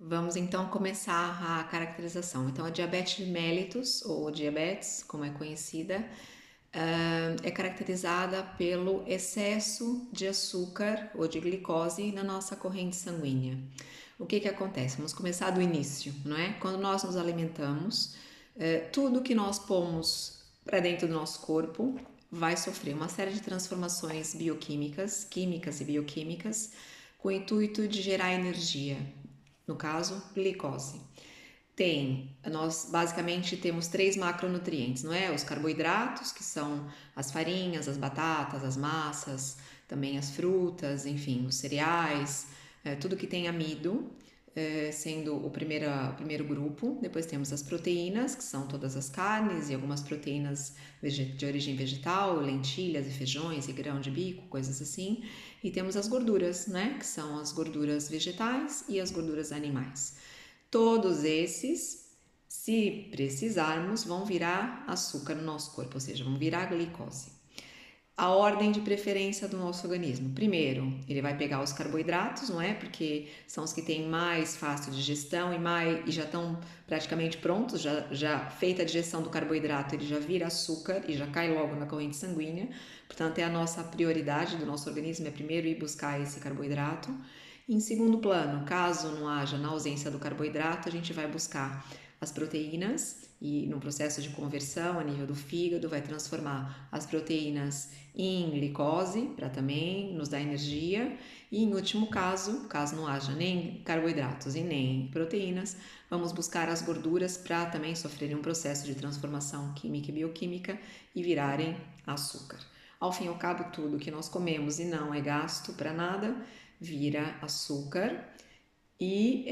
Vamos então começar a caracterização. Então, a diabetes mellitus, ou diabetes, como é conhecida, é caracterizada pelo excesso de açúcar ou de glicose na nossa corrente sanguínea. O que acontece? Vamos começar do início, não é? Quando nós nos alimentamos, tudo que nós pomos para dentro do nosso corpo vai sofrer uma série de transformações bioquímicas, químicas e bioquímicas, com o intuito de gerar energia, no caso, glicose. Nós basicamente temos três macronutrientes, não é? Os carboidratos, que são as farinhas, as batatas, as massas, também as frutas, enfim, os cereais, tudo que tem amido, sendo o primeiro grupo. Depois temos as proteínas, que são todas as carnes e algumas proteínas de origem vegetal, lentilhas e feijões e grão de bico, coisas assim. E temos as gorduras, né? Que são as gorduras vegetais e as gorduras animais. Todos esses, se precisarmos, vão virar açúcar no nosso corpo, ou seja, vão virar glicose. A ordem de preferência do nosso organismo. Primeiro, ele vai pegar os carboidratos, não é? Porque são os que têm mais fácil digestão e já estão praticamente prontos, já feita a digestão do carboidrato, ele já vira açúcar e já cai logo na corrente sanguínea. Portanto, é a nossa prioridade do nosso organismo, é primeiro ir buscar esse carboidrato. Em segundo plano, caso não haja na ausência do carboidrato, a gente vai buscar as proteínas e no processo de conversão a nível do fígado vai transformar as proteínas em glicose para também nos dar energia e em último caso não haja nem carboidratos e nem proteínas, vamos buscar as gorduras para também sofrerem um processo de transformação química e bioquímica e virarem açúcar. Ao fim e ao cabo, tudo que nós comemos e não é gasto para nada vira açúcar e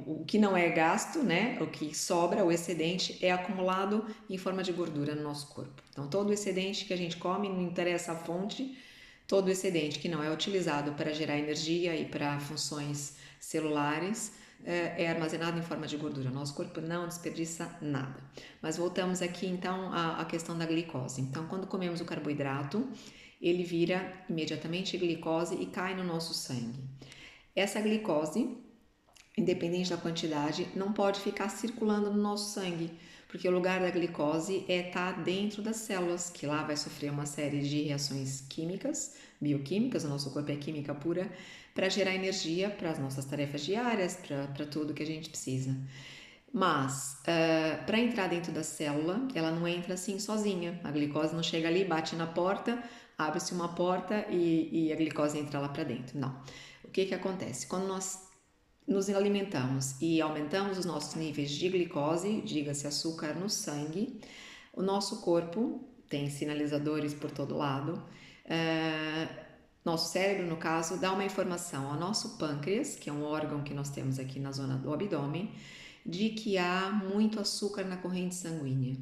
o que não é gasto, né? O que sobra, o excedente, é acumulado em forma de gordura no nosso corpo. Então, todo o excedente que a gente come, não interessa a fonte, todo o excedente que não é utilizado para gerar energia e para funções celulares é armazenado em forma de gordura. Nosso corpo não desperdiça nada. Mas voltamos aqui então à questão da glicose. Então, quando comemos o carboidrato, ele vira imediatamente glicose e cai no nosso sangue. Essa glicose, independente da quantidade, não pode ficar circulando no nosso sangue, porque o lugar da glicose é estar dentro das células, que lá vai sofrer uma série de reações químicas, bioquímicas, o nosso corpo é química pura, para gerar energia para as nossas tarefas diárias, para tudo que a gente precisa. Mas, para entrar dentro da célula, ela não entra assim sozinha. A glicose não chega ali, bate na porta, abre-se uma porta e a glicose entra lá para dentro. Não. O que acontece? Quando nós nos alimentamos e aumentamos os nossos níveis de glicose, diga-se açúcar no sangue, o nosso corpo tem sinalizadores por todo lado. Nosso cérebro, no caso, dá uma informação ao nosso pâncreas, que é um órgão que nós temos aqui na zona do abdômen, de que há muito açúcar na corrente sanguínea.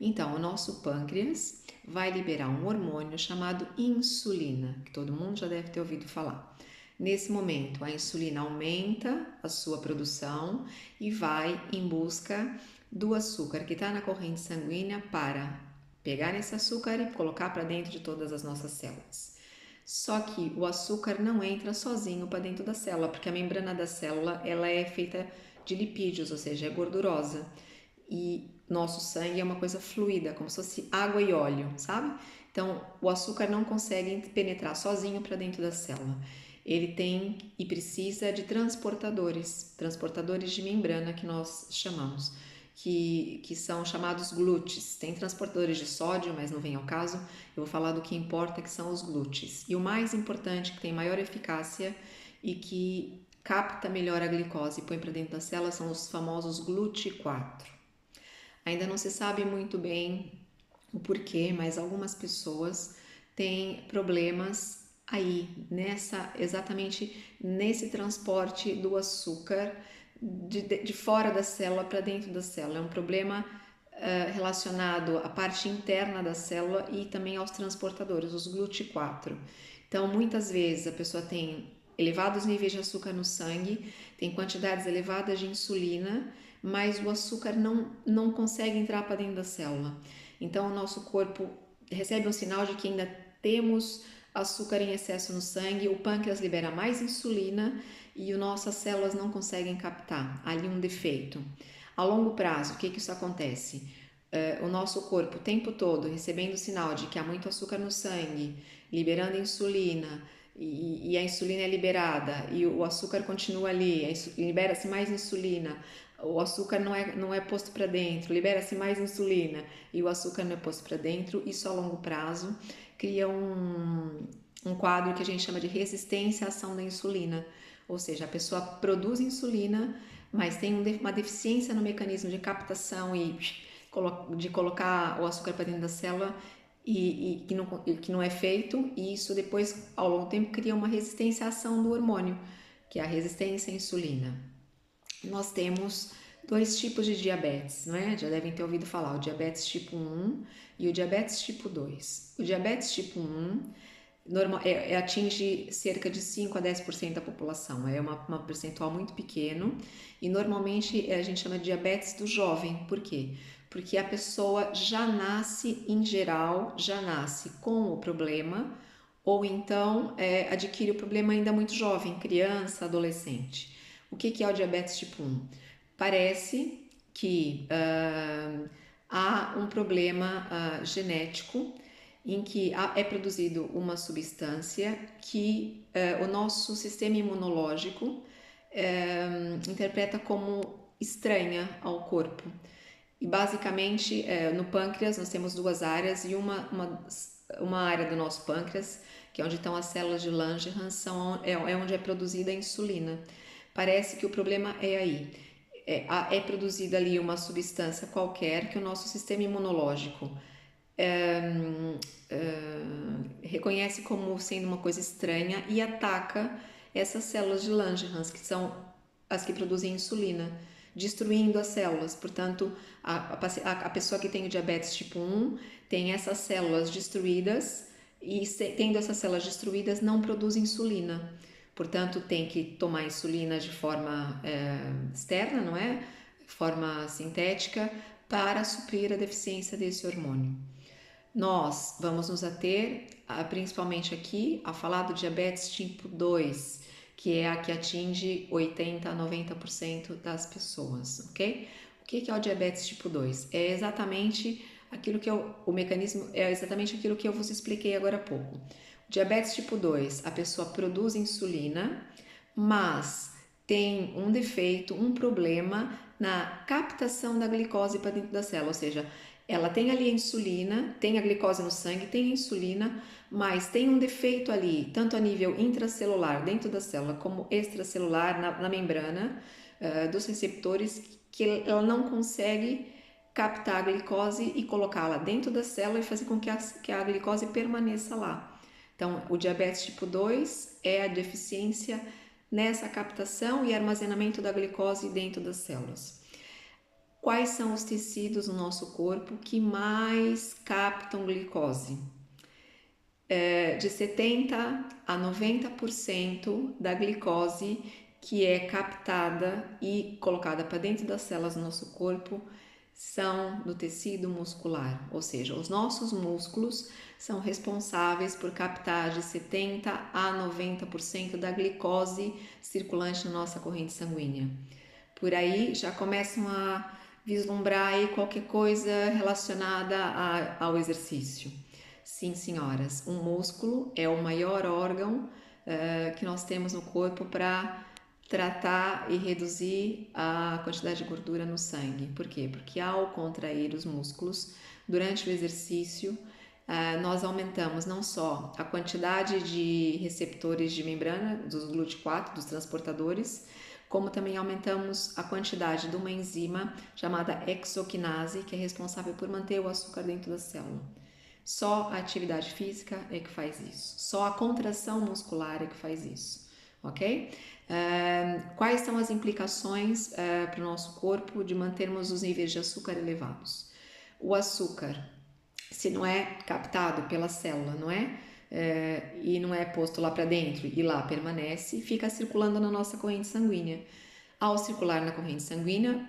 Então, o nosso pâncreas vai liberar um hormônio chamado insulina, que todo mundo já deve ter ouvido falar. Nesse momento, a insulina aumenta a sua produção e vai em busca do açúcar que está na corrente sanguínea para pegar esse açúcar e colocar para dentro de todas as nossas células. Só que o açúcar não entra sozinho para dentro da célula, porque a membrana da célula ela é feita de lipídios, ou seja, é gordurosa. E nosso sangue é uma coisa fluida, como se fosse água e óleo, sabe? Então, o açúcar não consegue penetrar sozinho para dentro da célula. Ele tem e precisa de transportadores de membrana que nós chamamos, que são chamados glúteos. Tem transportadores de sódio, mas não vem ao caso. Eu vou falar do que importa, que são os glúteos. E o mais importante, que tem maior eficácia e que capta melhor a glicose e põe para dentro da célula, são os famosos GLUT4. Ainda não se sabe muito bem o porquê, mas algumas pessoas têm problemas aí, exatamente nesse transporte do açúcar de fora da célula para dentro da célula. É um problema relacionado à parte interna da célula e também aos transportadores, os GLUT4. Então, muitas vezes a pessoa tem elevados níveis de açúcar no sangue, tem quantidades elevadas de insulina, mas o açúcar não consegue entrar para dentro da célula. Então, o nosso corpo recebe um sinal de que ainda temos açúcar em excesso no sangue, o pâncreas libera mais insulina e as nossas células não conseguem captar. Ali um defeito. A longo prazo, o que isso acontece? O nosso corpo o tempo todo recebendo sinal de que há muito açúcar no sangue, liberando insulina, e a insulina é liberada e o açúcar continua ali, libera-se mais insulina, o açúcar não é posto para dentro, libera-se mais insulina e o açúcar não é posto para dentro, isso a longo prazo cria um quadro que a gente chama de resistência à ação da insulina, ou seja, a pessoa produz insulina, mas tem uma deficiência no mecanismo de captação e de colocar o açúcar para dentro da célula e que não é feito, e isso depois, ao longo do tempo, cria uma resistência à ação do hormônio, que é a resistência à insulina. Nós temos dois tipos de diabetes, não é? Já devem ter ouvido falar, o diabetes tipo 1 e o diabetes tipo 2. O diabetes tipo 1 atinge cerca de 5 a 10% da população, é uma percentual muito pequeno e normalmente a gente chama de diabetes do jovem. Por quê? Porque a pessoa já nasce, em geral, já nasce com o problema ou então adquire o problema ainda muito jovem, criança, adolescente. O que é o diabetes tipo 1? Parece que há um problema genético em que é produzido uma substância que o nosso sistema imunológico interpreta como estranha ao corpo. E basicamente no pâncreas nós temos duas áreas e uma área do nosso pâncreas, que é onde estão as células de Langerhans, é onde é produzida a insulina. Parece que o problema é aí. É produzida ali uma substância qualquer que o nosso sistema imunológico reconhece como sendo uma coisa estranha e ataca essas células de Langerhans, que são as que produzem insulina, destruindo as células. Portanto, a pessoa que tem o diabetes tipo 1 tem essas células destruídas e, tendo essas células destruídas, não produz insulina. Portanto, tem que tomar insulina de forma externa, não é? Forma sintética, para suprir a deficiência desse hormônio. Nós vamos nos ater, principalmente aqui, a falar do diabetes tipo 2, que é a que atinge 80 a 90% das pessoas, ok? O que é o diabetes tipo 2? É exatamente aquilo que o mecanismo é exatamente aquilo que eu vos expliquei agora há pouco. O diabetes tipo 2, a pessoa produz insulina, mas tem um defeito, um problema na captação da glicose para dentro da célula, ou seja, ela tem ali a insulina, tem a glicose no sangue, tem a insulina, mas tem um defeito ali, tanto a nível intracelular dentro da célula, como extracelular na membrana dos receptores, que ela não consegue captar a glicose e colocá-la dentro da célula e fazer com que a glicose permaneça lá. Então, o diabetes tipo 2 é a deficiência nessa captação e armazenamento da glicose dentro das células. Quais são os tecidos no nosso corpo que mais captam glicose? De 70 a 90% da glicose que é captada e colocada para dentro das células do nosso corpo são do tecido muscular, ou seja, os nossos músculos são responsáveis por captar de 70 a 90% da glicose circulante na nossa corrente sanguínea. Por aí já começam a vislumbrar aí qualquer coisa relacionada ao exercício. Sim, senhoras, um músculo é o maior órgão que nós temos no corpo para tratar e reduzir a quantidade de gordura no sangue. Por quê? Porque ao contrair os músculos durante o exercício, nós aumentamos não só a quantidade de receptores de membrana dos GLUT4, dos transportadores, como também aumentamos a quantidade de uma enzima chamada hexoquinase, que é responsável por manter o açúcar dentro da célula. Só a atividade física é que faz isso, só a contração muscular é que faz isso, ok? Quais são as implicações para o nosso corpo de mantermos os níveis de açúcar elevados? O açúcar, se não é captado pela célula, não é? E não é posto lá para dentro e lá permanece, fica circulando na nossa corrente sanguínea. Ao circular na corrente sanguínea,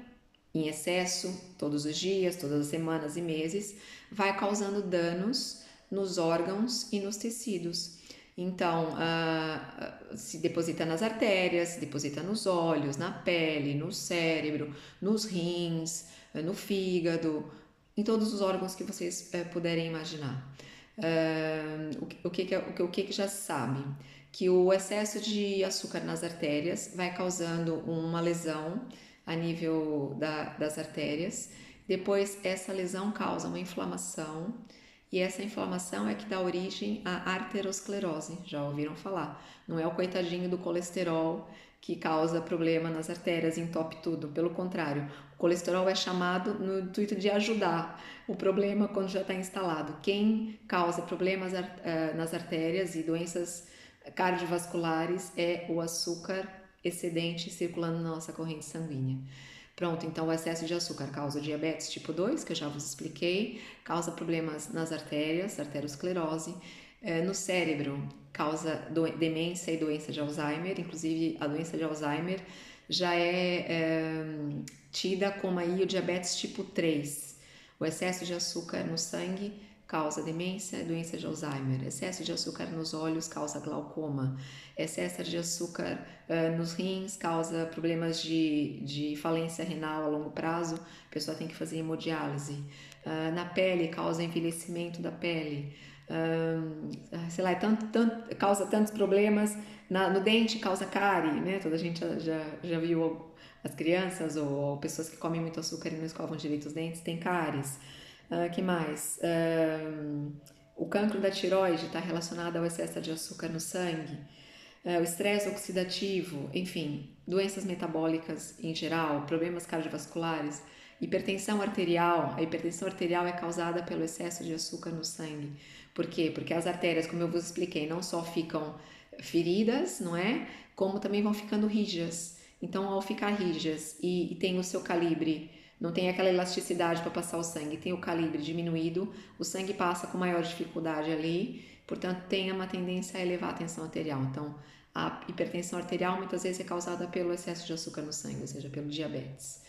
em excesso, todos os dias, todas as semanas e meses, vai causando danos nos órgãos e nos tecidos. Então, se deposita nas artérias, se deposita nos olhos, na pele, no cérebro, nos rins, no fígado, em todos os órgãos que vocês puderem imaginar. O que já se sabe? Que o excesso de açúcar nas artérias vai causando uma lesão a nível das artérias. Depois, essa lesão causa uma inflamação e essa inflamação é que dá origem à arteriosclerose. Já ouviram falar? Não é o coitadinho do colesterol que causa problema nas artérias, entope tudo. Pelo contrário, o colesterol é chamado no intuito de ajudar o problema quando já está instalado. Quem causa problemas nas artérias e doenças cardiovasculares é o açúcar excedente circulando na nossa corrente sanguínea. Pronto, então o excesso de açúcar causa diabetes tipo 2, que eu já vos expliquei, causa problemas nas artérias, arteriosclerose, no cérebro, causa demência e doença de Alzheimer, inclusive a doença de Alzheimer já é tida como aí o diabetes tipo 3. O excesso de açúcar no sangue causa demência e doença de Alzheimer. Excesso de açúcar nos olhos causa glaucoma. Excesso de açúcar nos rins causa problemas de falência renal a longo prazo. A pessoa tem que fazer hemodiálise. Na pele causa envelhecimento da pele. Sei lá, causa tantos problemas. No dente causa cárie, né? Toda a gente já viu as crianças ou pessoas que comem muito açúcar e não escovam direito os dentes, tem cáries. Que mais? O cancro da tireoide está relacionado ao excesso de açúcar no sangue. O estresse oxidativo, enfim, doenças metabólicas em geral, problemas cardiovasculares, hipertensão arterial. A hipertensão arterial é causada pelo excesso de açúcar no sangue. Por quê? Porque as artérias, como eu vos expliquei, não só ficam feridas, não é? Como também vão ficando rígidas. Então, ao ficar rígidas e tem o seu calibre, não tem aquela elasticidade para passar o sangue, tem o calibre diminuído, o sangue passa com maior dificuldade ali, portanto tem uma tendência a elevar a tensão arterial. Então, a hipertensão arterial muitas vezes é causada pelo excesso de açúcar no sangue, ou seja, pelo diabetes.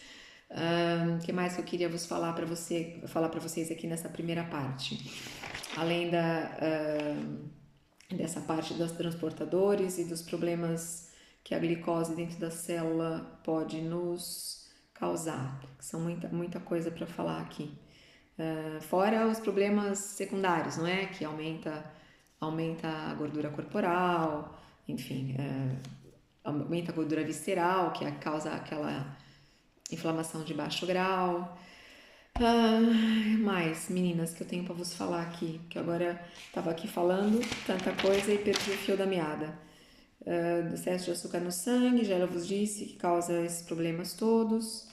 O que mais que eu queria vos falar para vocês aqui nessa primeira parte? Além dessa parte dos transportadores e dos problemas que a glicose dentro da célula pode nos causar, que são muita coisa para falar aqui. Fora os problemas secundários, não é? Que aumenta a gordura corporal, enfim, aumenta a gordura visceral, que causa aquela inflamação de baixo grau. Mais, meninas, que eu tenho para vos falar aqui, que agora estava aqui falando tanta coisa e perdi o fio da meada. Excesso de açúcar no sangue, já vos disse que causa esses problemas todos.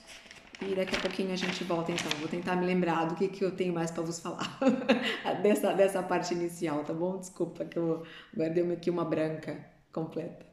E daqui a pouquinho a gente volta então. Vou tentar me lembrar do que eu tenho mais para vos falar dessa parte inicial, tá bom? Desculpa que eu agora deu-me aqui uma branca completa.